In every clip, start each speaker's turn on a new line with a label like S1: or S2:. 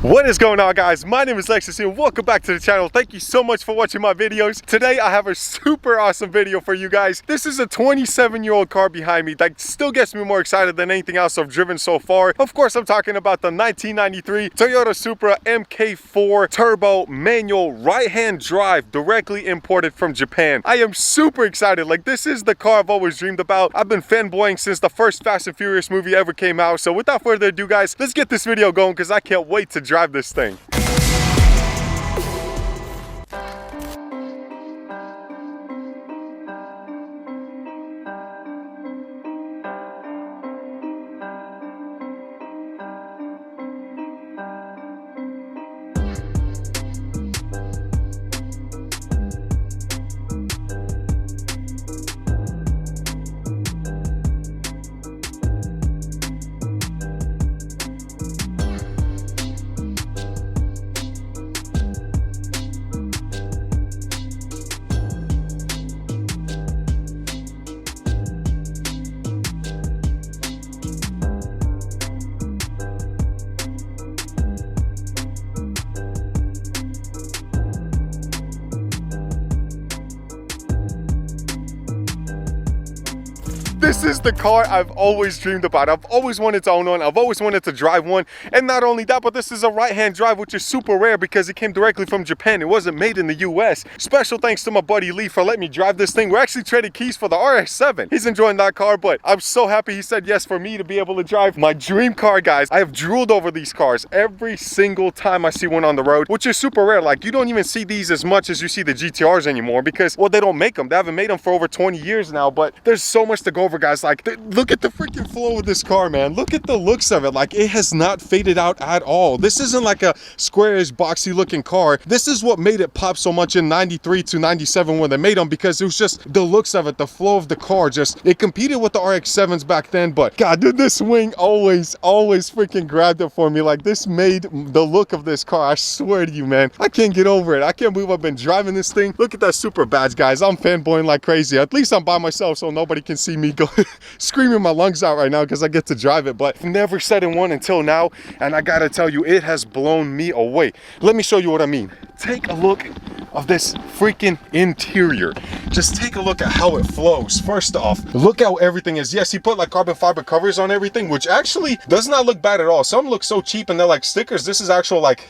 S1: What is going on, guys? My name is Lexus and welcome back to the channel. Thank you so much for watching my videos. Today I have a super awesome video for you guys. This is a 27-year-old car behind me that still gets me more excited than anything else I've driven so far. Of course, I'm talking about the 1993 Toyota Supra MK4 turbo manual right-hand drive, directly imported from Japan. I am super excited. Like, this is the car I've always dreamed about. I've been fanboying since the first Fast and Furious movie ever came out. So without further ado, guys, let's get this video going because I can't wait to drive this thing. This is the car I've always dreamed about. I've always wanted to own one. I've always wanted to drive one. And not only that, but this is a right-hand drive, which is super rare because it came directly from Japan. It wasn't made in the US. Special thanks to my buddy Lee for letting me drive this thing. We're actually trading keys for the RX-7. He's enjoying that car, but I'm so happy he said yes for me to be able to drive my dream car, guys. I have drooled over these cars every single time I see one on the road, which is super rare. Like, you don't even see these as much as you see the GTRs anymore because, well, they don't make them. They haven't made them for over 20 years now, but there's so much to go over, guys. Like, look at the freaking flow of this car, man. Look at the looks of it. Like, it has not faded out at all. This isn't like a squarish, boxy looking car. This is what made it pop so much in 93 to 97 when they made them, because it was just the looks of it, the flow of the car. Just, it competed with the RX-7s back then, but God, dude, this wing always freaking grabbed it for me. Like, this made the look of this car, I swear to you, man, I can't get over it. I can't believe I've been driving this thing. Look at that Supra badge, guys. I'm fanboying like crazy. At least I'm by myself so nobody can see me go screaming my lungs out right now because I get to drive it. But I've never sat in one until now, and I gotta tell you, it has blown me away. Let me show you what I mean. Take a look of this freaking interior. Just take a look at how it flows. First off, look how everything is. Yes, he put like carbon fiber covers on everything, which actually does not look bad at all. Some look so cheap and they're like stickers. This is actual like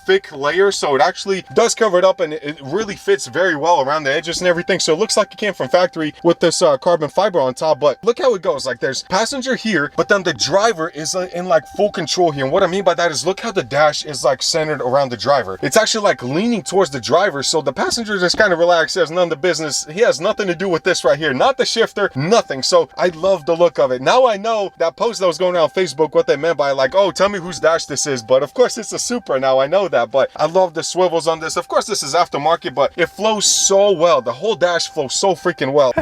S1: thick layers, so it actually does cover it up, and it really fits very well around the edges and everything. So it looks like it came from factory with this carbon fiber on top. But look how it goes. Like, there's passenger here, but then the driver is in like full control here. And what I mean by that is, look how the dash is like centered around the driver. It's actually like leaning towards the driver, so the passenger just kind of relaxed. There's none of the business. He has nothing to do with this right here, not the shifter, nothing. So I love the look of it. Now I know that post that was going around Facebook, what they meant by like, oh, tell me whose dash this is. But of course it's a Supra. Now I know that, but I love the swivels on this. Of course this is aftermarket, but it flows so well. The whole dash flows so freaking well.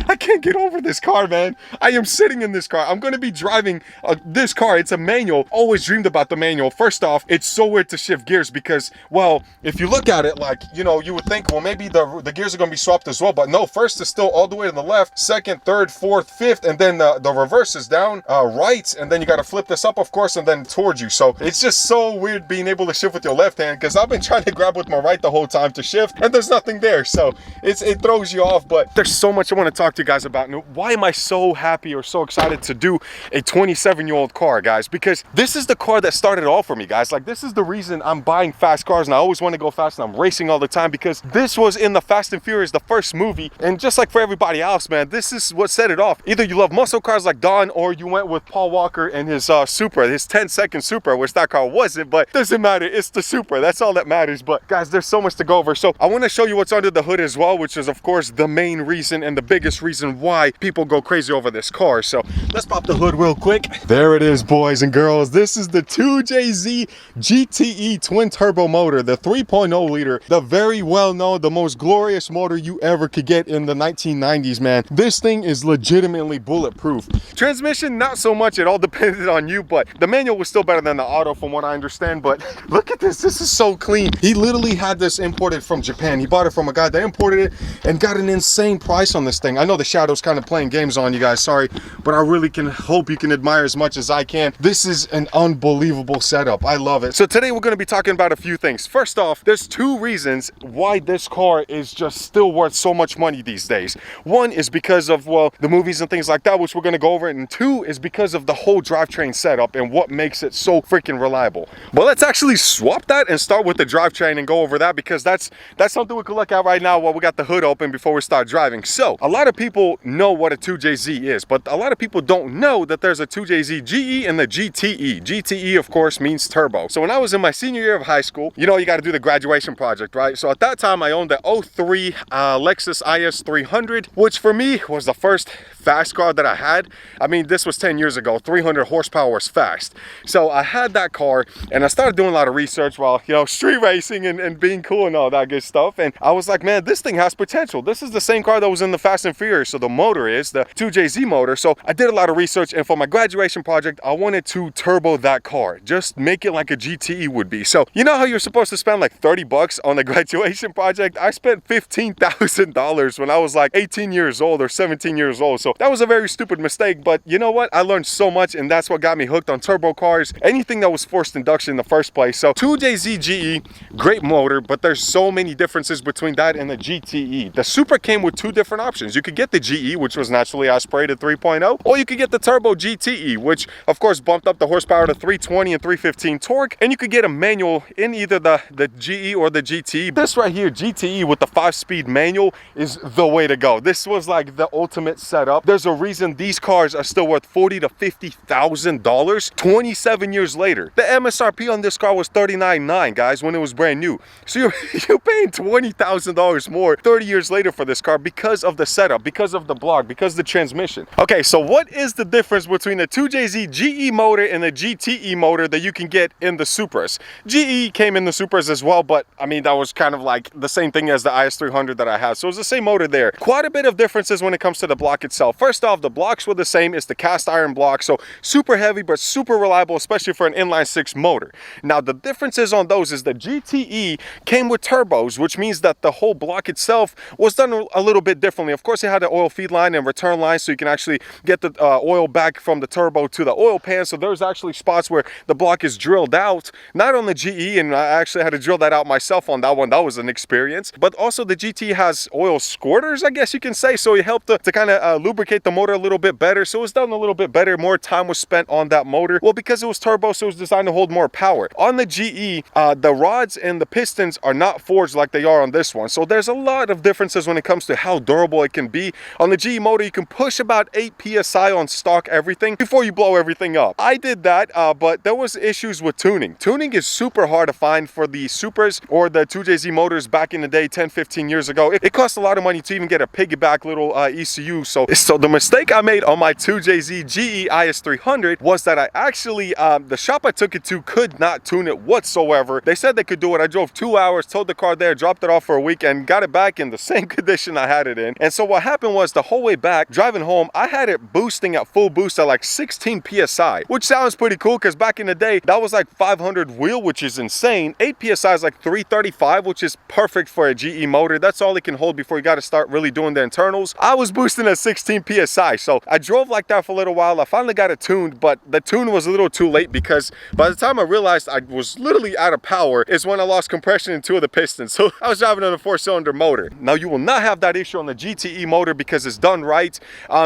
S1: I can't get over this car, man. I am sitting in this car. I'm going to be driving this car. It's a manual. Always dreamed about the manual. First off, it's so weird to shift gears because, well, if you look at it, like, you know, you would think, well, maybe the gears are going to be swapped as well, but no. First is still all the way to the left, second, third, fourth, fifth, and then the reverse is down, right, and then you got to flip this up, of course, and then towards you. So it's just so weird being able to shift with your left hand, because I've been trying to grab with my right the whole time to shift, and there's nothing there. So it throws you off. But there's so much I want to talk to you guys about. And why am I so happy or so excited to do a 27-year-old car, guys? Because this is the car that started it all for me, guys. Like, this is the reason I'm buying fast cars, and I always want to go fast, and I'm racing all the time, because this was in the Fast and Furious, the first movie. And just like for everybody else, man, this is what set it off. Either you love muscle cars like Don, or you went with Paul Walker and his Supra, his 10-second Supra, which that car wasn't, but doesn't matter. It's the Supra. That's all that matters. But guys, there's so much to go over. So I want to show you what's under the hood as well, which is of course the main reason and the biggest reason why people go crazy over this car. So let's pop the hood real quick. There it is, boys and girls. This is the 2JZ GTE twin turbo motor, the 3.0 liter, the very well known, the most glorious motor you ever could get in the 1990s, man. This thing is legitimately bulletproof. Transmission, not so much. It all depended on you, but the manual was still better than the auto from what I understand. But look at this. This is so clean. He literally had this imported from Japan. He bought it from a guy that imported it and got an insane price on this thing. I know the shadow's kind of playing games on you guys, sorry, but I really can hope you can admire as much as I can. This is an unbelievable setup. I love it. So today we're going to be talking about a few things. First off, there's two reasons why this car is just still worth so much money these days. One is because of, well, the movies and things like that, which we're going to go over, and two is because of the whole drivetrain setup and what makes it so freaking reliable. But let's actually swap that and start with the drivetrain and go over that, because that's something we can look at right now while we got the hood open before we start driving. So a lot of people know what a 2JZ is, but a lot of people don't know that there's a 2JZ GE and the GTE. GTE, of course, means turbo. So when I was in my senior year of high school, you know, you got to do the graduation project, right? So at that time, I owned the 03 Lexus Is300, which for me was the first fast car that I had. I mean, this was 10 years ago. 300 horsepower is fast. So I had that car and I started doing a lot of research while, you know, street racing and being cool and all that good stuff. And I was like, man, this thing has potential. This is the same car that was in the Fast and Furious. So the motor is the 2JZ motor. So I did a lot of research, and for my graduation project, I wanted to turbo that car. Just make it like a GTE would be. So you know how you're supposed to spend like 30 bucks on a graduation project? I spent $15,000 when I was like 18 years old or 17 years old. So that was a very stupid mistake, but you know what? I learned so much, and that's what got me hooked on turbo cars, anything that was forced induction in the first place. So 2JZ GE, great motor, but there's so many differences between that and the GTE. The Supra came with two different options. You could get the GE, which was naturally aspirated 3.0, or you could get the turbo GTE, which of course bumped up the horsepower to 320 and 315 torque, and you could get a manual in either the GE or the GTE. This right here, GTE with the 5-speed manual, is the way to go. This was like the ultimate setup. There's a reason these cars are still worth $40,000 to $50,000 27 years later. The MSRP on this car was $39,900, guys, when it was brand new. So you're paying $20,000 more 30 years later for this car because of the setup, because of the block, because of the transmission. Okay, so what is the difference between the 2JZ GE motor and the GTE motor that you can get in the Supras? GE came in the Supras as well, but I mean, that was kind of like the same thing as the IS300 that I had. So it was the same motor there. Quite a bit of differences when it comes to the block itself. First off, the blocks were the same. It's the cast iron block, so super heavy but super reliable, especially for an inline 6 motor. Now the differences on those is the GTE came with turbos, which means that the whole block itself was done a little bit differently. Of course, it had an oil feed line and return line, so you can actually get the oil back from the turbo to the oil pan. So there's actually spots where the block is drilled out, not on the GE, and I actually had to drill that out myself on that one. That was an experience. But also the GT has oil squirters, I guess you can say, so it helped to kind of lubricate the motor a little bit better. So it was done a little bit better. More time was spent on that motor. Well, because it was turbo, so it was designed to hold more power. On the GE, the rods and the pistons are not forged like they are on this one. So there's a lot of differences when it comes to how durable it can be. On the GE motor, you can push about 8 PSI on stock everything before you blow everything up. I did that, but there was issues with tuning. Tuning is super hard to find for the Supras or the 2JZ motors back in the day, 10-15 years ago. It cost a lot of money to even get a piggyback little ECU. So the mistake I made on my 2JZ GE Is300 was that I actually, the shop I took it to could not tune it whatsoever. They said they could do it. I drove 2 hours, towed the car there, dropped it off for a week, and got it back in the same condition I had it in. And so what happened was the whole way back, driving home, I had it boosting at full boost at like 16 PSI, which sounds pretty cool because back in the day, that was like 500 wheel, which is insane. 8 PSI is like 335, which is perfect for a GE motor. That's all it can hold before you got to start really doing the internals. I was boosting at 16 PSI. So I drove like that for a little while. I finally got it tuned, but the tune was a little too late because by the time I realized I was literally out of power is when I lost compression in 2 of the pistons. So I was driving on a 4-cylinder motor. Now you will not have that issue on the GTE motor because it's done right.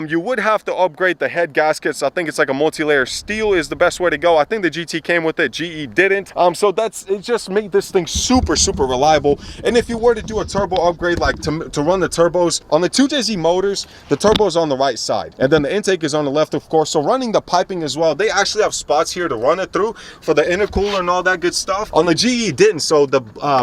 S1: You would have to upgrade the head gaskets. I think it's like a multi-layer steel is the best way to go. I think the GT came with it, GE didn't. So it just made this thing super reliable. And if you were to do a turbo upgrade, like to run the turbos on the 2JZ motors, the turbo is on the right side and then the intake is on the left, of course. So running the piping as well, they actually have spots here to run it through for the intercooler and all that good stuff. On the GE didn't, so the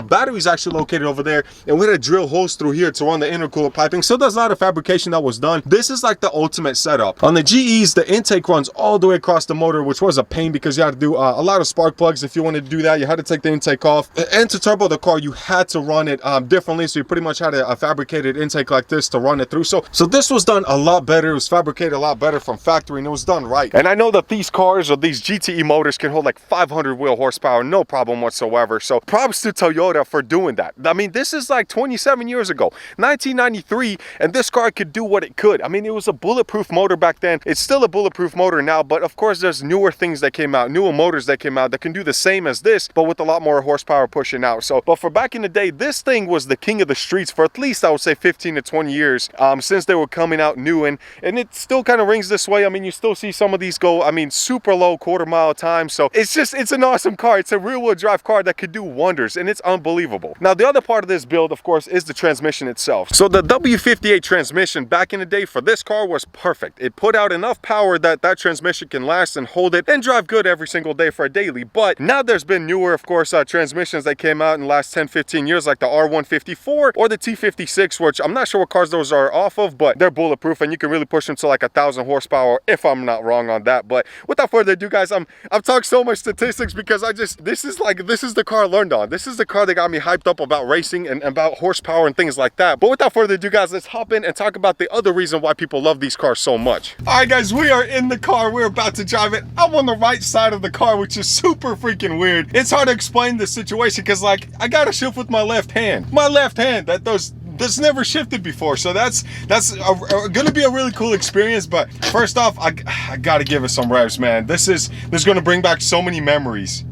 S1: battery is actually located over there, and we had to drill holes through here to run the intercooler piping. So there's a lot of fabrication that was done. This is like the ultimate setup. On the GEs, the intake runs all the way across the motor, which was a pain because you had to do a lot of spark plugs. If you wanted to do that, you had to take the intake off. And to turbo the car, you had to run it differently, so you pretty much had to fabricated intake like this to run it through. So this was done a lot better. It was fabricated a lot better from factory, and it was done right. And I know that these cars or these GTE motors can hold like 500 wheel horsepower, no problem whatsoever. So props to Toyota for doing that. I mean, this is like 27 years ago, 1993, and this car could do what it could. I mean, it was a bulletproof motor back then. It's still a bulletproof motor now, but of course there's newer things that came out, newer motors that came out that can do the same as this, but with a lot more horsepower pushing out. So, but for back in the day, this thing was the king of the streets for at least, I would say, 15 to 20 years since they were coming out new, and it still kind of rings this way. I mean, you still see some of these go, I mean, super low quarter-mile time. So it's an awesome car. It's a rear-wheel drive car that could do wonders, and it's unbelievable. Now, the other part of this build, of course, is the transmission itself. So the W58 transmission back in the day for this car was perfect. It put out enough power that that transmission can last and hold it and drive good every single day for a daily. But now there's been newer, of course, transmissions that came out in the last 10-15 years, like the R154 or the T56, which I'm not sure what cars those are off of, but they're bulletproof and you can really push them to like 1,000 horsepower if I'm not wrong on that. But without further ado, guys, I've talked so much statistics because this is the car I learned on. This is the car that got me hyped up about racing and about horsepower and things like that. But without further ado, guys, let's hop in and talk about the other reason why people love these cars so much. All right, guys, we are in the car. We're about to drive it. I'm on the right side of the car, which is super freaking weird. It's hard to explain the situation because, like, I gotta shift with my left hand. My left hand, that's never shifted before, so that's gonna be a really cool experience. But first off, I gotta give it some revs, man. This is gonna bring back so many memories.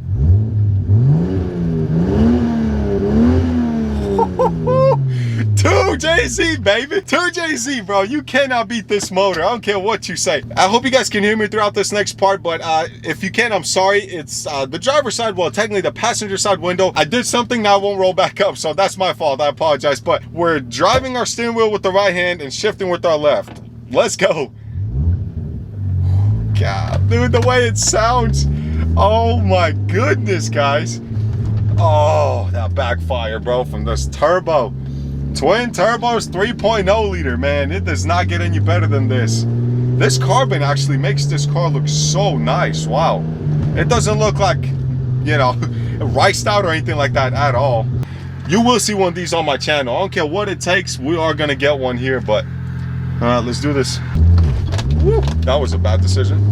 S1: 2JZ, baby. 2JZ, bro. You cannot beat this motor. I don't care what you say. I hope you guys can hear me throughout this next part, but if you can, I'm sorry. It's the driver's side, well, technically the passenger side window. I did something that won't roll back up, so that's my fault. I apologize, but we're driving our steering wheel with the right hand and shifting with our left. Let's go. God, dude, the way it sounds. Oh my goodness, guys. Oh, that backfire, bro, from this turbo. Twin turbos, 3.0 liter, man. It does not get any better than this. This carbon actually makes this car look so nice. Wow. It doesn't look like, you know, riced out or anything like that at all. You will see one of these on my channel. I don't care what it takes. We are going to get one here, but let's do this. Woo, that was a bad decision.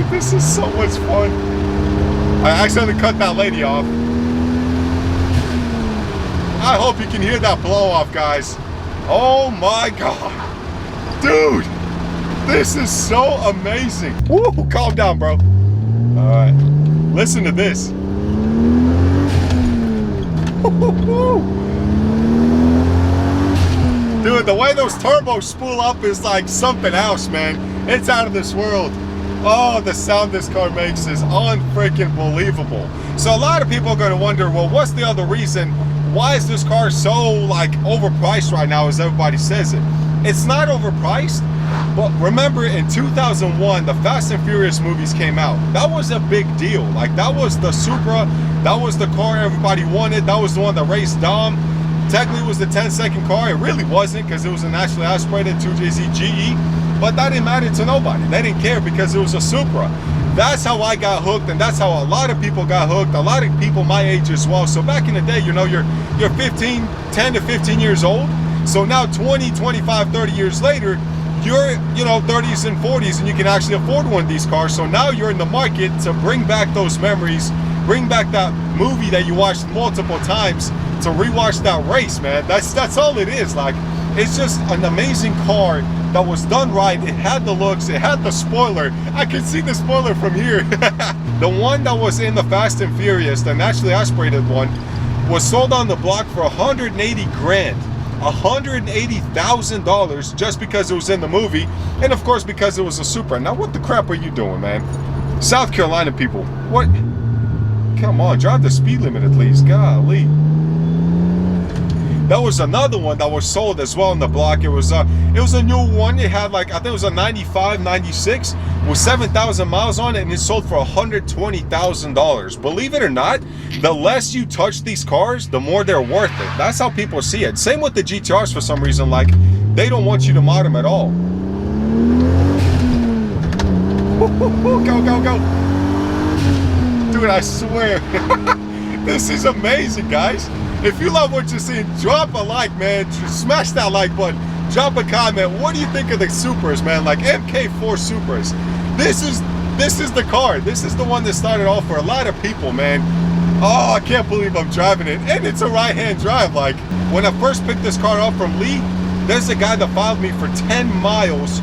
S1: This is so much fun. I accidentally cut that lady off. I hope you can hear that blow off, guys. Oh my God. Dude, this is so amazing. Woo, calm down, bro. All right, listen to this. Dude, the way those turbos spool up is like something else, man. It's out of this world. Oh, the sound this car makes is unfreaking believable. So a lot of people are going to wonder, well, what's the other reason? Why is this car so like overpriced right now, as everybody says it? It's not overpriced, but remember in 2001, the Fast and Furious movies came out. That was a big deal. Like, that was the Supra. That was the car everybody wanted. That was the one that raced Dom. Technically, it was the 10-second car. It really wasn't, because it was a naturally aspirated 2JZ GE. But that didn't matter to nobody. They didn't care because it was a Supra. That's how I got hooked, and that's how a lot of people got hooked. A lot of people my age as well. So back in the day, you know, you're 10 to 15 years old. So now 20, 25, 30 years later, you're, you know, 30s and 40s, and you can actually afford one of these cars. So now you're in the market to bring back those memories, bring back that movie that you watched multiple times, to rewatch that race, man. That's all it is. Like, it's just an amazing car that was done right. It had the looks, it had the spoiler. I can see the spoiler from here. The one that was in the Fast and Furious, the naturally aspirated one, was sold on the block for 180 grand. $180,000 just because it was in the movie, and of course because it was a Supra. Now what the crap are you doing, man? South Carolina people, what? Come on, drive the speed limit at least. Golly. That was another one that was sold as well on the block. It was a new one. It had, like, I think it was a 95, 96 with 7,000 miles on it, and it sold for $120,000. Believe it or not, the less you touch these cars, the more they're worth it. That's how people see it. Same with the GTRs for some reason. Like, they don't want you to mod them at all. Go, go, go. Dude, I swear. This is amazing, guys. If you love what you're seeing, drop a like, man. Just smash that like button. Drop a comment. What do you think of the Supras, man? Like MK4 Supras. This is the car. This is the one that started off for a lot of people, man. Oh, I can't believe I'm driving it. And it's a right-hand drive. Like, when I first picked this car up from Lee, there's a guy that followed me for 10 miles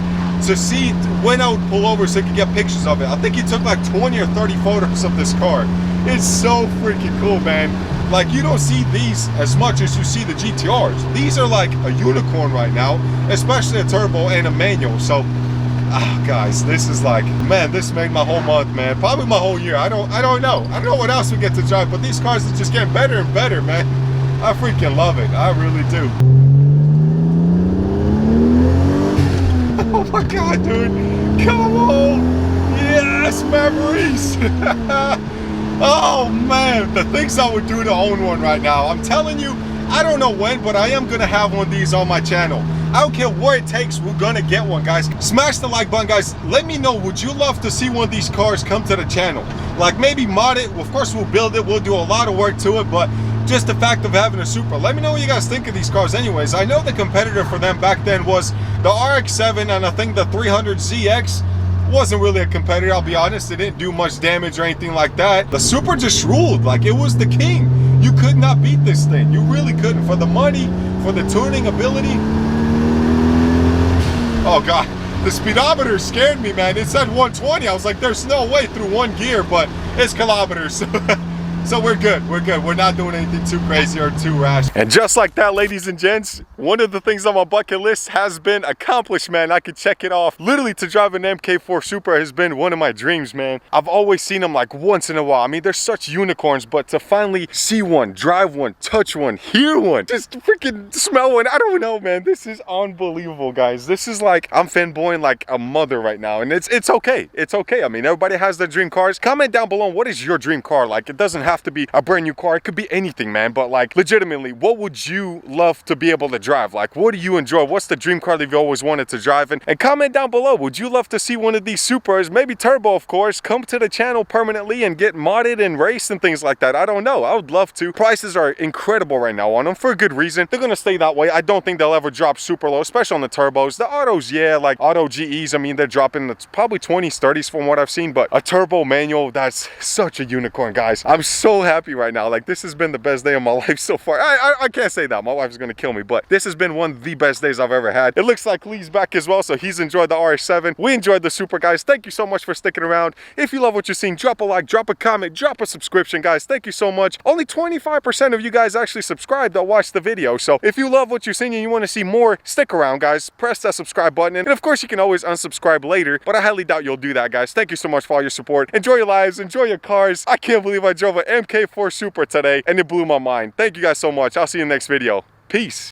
S1: to see when I would pull over so he could get pictures of it. I think he took like 20 or 30 photos of this car. It's so freaking cool, man. Like, you don't see these as much as you see the GTRs. These are like a unicorn right now, especially a turbo and a manual. So, guys, this is like, man, this made my whole month, man. Probably my whole year. I don't know. I don't know what else we get to drive, but these cars are just getting better and better, man. I freaking love it. I really do. Oh my God, dude. Come on. Yes, memories. Oh man, the things I would do to own one right now. I'm telling you, I don't know when, but I am gonna have one of these on my channel. I don't care what it takes, we're gonna get one, guys. Smash the like button, guys. Let me know, would you love to see one of these cars come to the channel? Like, maybe mod it. Of course, we'll build it. We'll do a lot of work to it, but just the fact of having a Supra. Let me know what you guys think of these cars anyways. I know the competitor for them back then was the RX-7, and I think the 300ZX wasn't really a competitor, I'll be honest. It didn't do much damage or anything like that. The Supra just ruled. Like, it was the king. You could not beat this thing. You really couldn't. For the money, for the tuning ability. Oh God, the speedometer scared me, man. It said 120. I was like, there's no way through one gear, but it's kilometers. So we're good. We're good. We're not doing anything too crazy or too rash. And just like that, ladies and gents, one of the things on my bucket list has been accomplished, man. I could check it off. Literally, to drive an MK4 Supra has been one of my dreams, man. I've always seen them like once in a while. I mean, they're such unicorns, but to finally see one, drive one, touch one, hear one, just freaking smell one, I don't know, man. This is unbelievable, guys. This is like, I'm fanboying like a mother right now, and it's okay. It's okay. I mean, everybody has their dream cars. Comment down below, what is your dream car? Like, it doesn't have to be a brand new car. It could be anything, man. But like, legitimately, what would you love to be able to drive? Like, what do you enjoy? What's the dream car that you've always wanted to drive? And comment down below, would you love to see one of these Supras, maybe turbo, of course, come to the channel permanently and get modded and raced and things like that? I don't know. I would love to. Prices are incredible right now on them for a good reason. They're gonna stay that way. I don't think they'll ever drop super low, especially on the turbos. The autos, yeah, like auto GEs, I mean, they're dropping probably 20s, 30s from what I've seen, but a turbo manual, that's such a unicorn, guys. I'm so happy right now. Like, this has been the best day of my life so far. I can't say that. My wife's gonna kill me, but this has been one of the best days I've ever had. It looks like Lee's back as well, so he's enjoyed the RX-7. We enjoyed the Supra, guys. Thank you so much for sticking around. If you love what you're seeing, drop a like, drop a comment, drop a subscription, guys. Thank you so much. Only 25% of you guys actually subscribe that watch the video, so if you love what you're seeing and you want to see more, stick around, guys. Press that subscribe button, and of course you can always unsubscribe later, but I highly doubt you'll do that, guys. Thank you so much for all your support. Enjoy your lives, enjoy your cars. I can't believe I drove an MK4 Supra today, and it blew my mind. Thank you guys so much. I'll see you in the next video. Peace.